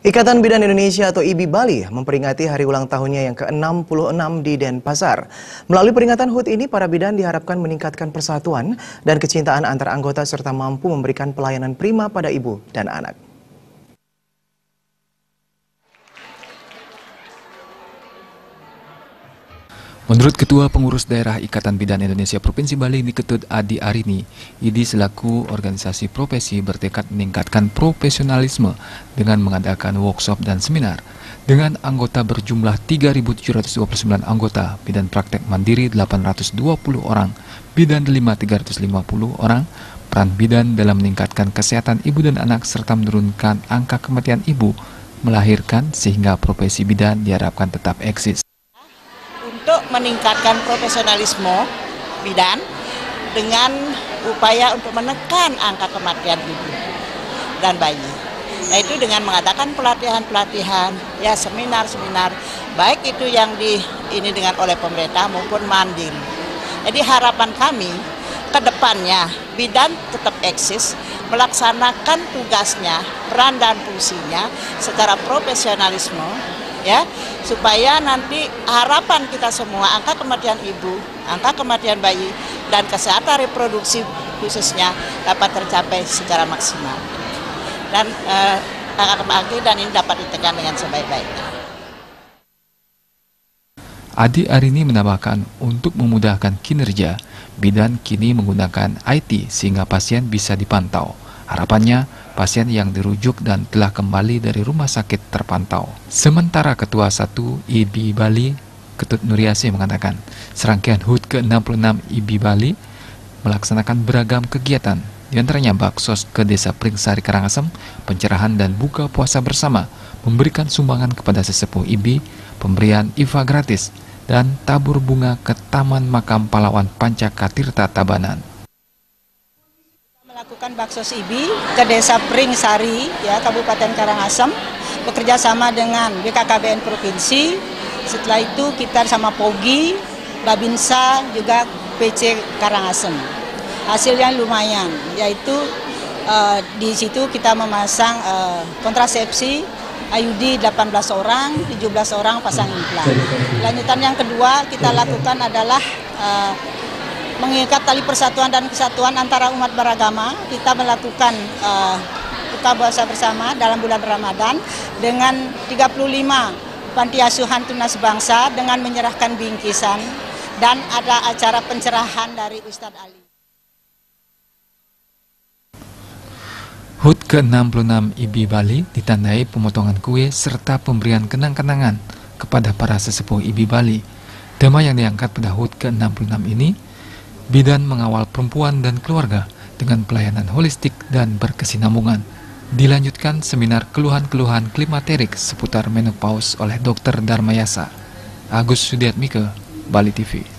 Ikatan Bidan Indonesia atau IBI Bali memperingati hari ulang tahunnya yang ke-66 di Denpasar. Melalui peringatan HUT ini, para bidan diharapkan meningkatkan persatuan dan kecintaan antar anggota serta mampu memberikan pelayanan prima pada ibu dan anak. Menurut Ketua Pengurus Daerah Ikatan Bidan Indonesia Provinsi Bali Niketut Adi Arini, IDI selaku organisasi profesi bertekad meningkatkan profesionalisme dengan mengadakan workshop dan seminar. Dengan anggota berjumlah 3.729 anggota, bidan praktek mandiri 820 orang, bidan delima 350 orang, peran bidan dalam meningkatkan kesehatan ibu dan anak serta menurunkan angka kematian ibu melahirkan sehingga profesi bidan diharapkan tetap eksis. Untuk meningkatkan profesionalisme bidan dengan upaya untuk menekan angka kematian ibu dan bayi. Nah, itu dengan mengadakan pelatihan-pelatihan, ya seminar-seminar, baik itu yang ini dengan oleh pemerintah maupun mandiri. Jadi harapan kami ke depannya bidan tetap eksis, melaksanakan tugasnya, peran dan fungsinya secara profesionalisme, ya, supaya nanti harapan kita semua angka kematian ibu, angka kematian bayi, dan kesehatan reproduksi khususnya dapat tercapai secara maksimal. Dan angka kematian dan ini dapat ditekan dengan sebaik-baiknya. Adi Arini menambahkan untuk memudahkan kinerja, bidan kini menggunakan IT sehingga pasien bisa dipantau. Harapannya, pasien yang dirujuk dan telah kembali dari rumah sakit terpantau. Sementara Ketua 1 IBI Bali, Ketut Nuriasi mengatakan, serangkaian HUT ke-66 IBI Bali melaksanakan beragam kegiatan, diantaranya baksos ke Desa Pringsari Karangasem, pencerahan dan buka puasa bersama, memberikan sumbangan kepada sesepuh IBI, pemberian IFA gratis, dan tabur bunga ke Taman Makam Pahlawan Pancakatirta Tabanan. Melakukan baksos IBI ke Desa Pringsari, ya, Kabupaten Karangasem, bekerja sama dengan BKKBN Provinsi. Setelah itu kita sama POGI, Babinsa, juga PC Karangasem. Hasilnya lumayan, yaitu di situ kita memasang kontrasepsi, IUD 18 orang, 17 orang pasang implan. Lanjutan yang kedua kita lakukan adalah mengikat tali persatuan dan kesatuan antara umat beragama. Kita melakukan buka puasa bersama dalam bulan Ramadan dengan 35 panti asuhan tunas bangsa dengan menyerahkan bingkisan, dan ada acara pencerahan dari Ustadz Ali. HUT ke-66 IBI Bali ditandai pemotongan kue serta pemberian kenang-kenangan kepada para sesepuh IBI Bali. Tema yang diangkat pada HUT ke-66 ini, bidan mengawal perempuan dan keluarga dengan pelayanan holistik dan berkesinambungan. Dilanjutkan seminar keluhan-keluhan klimaterik seputar menopause oleh Dr. Darmayasa. Agus Sudiatmike, Bali TV.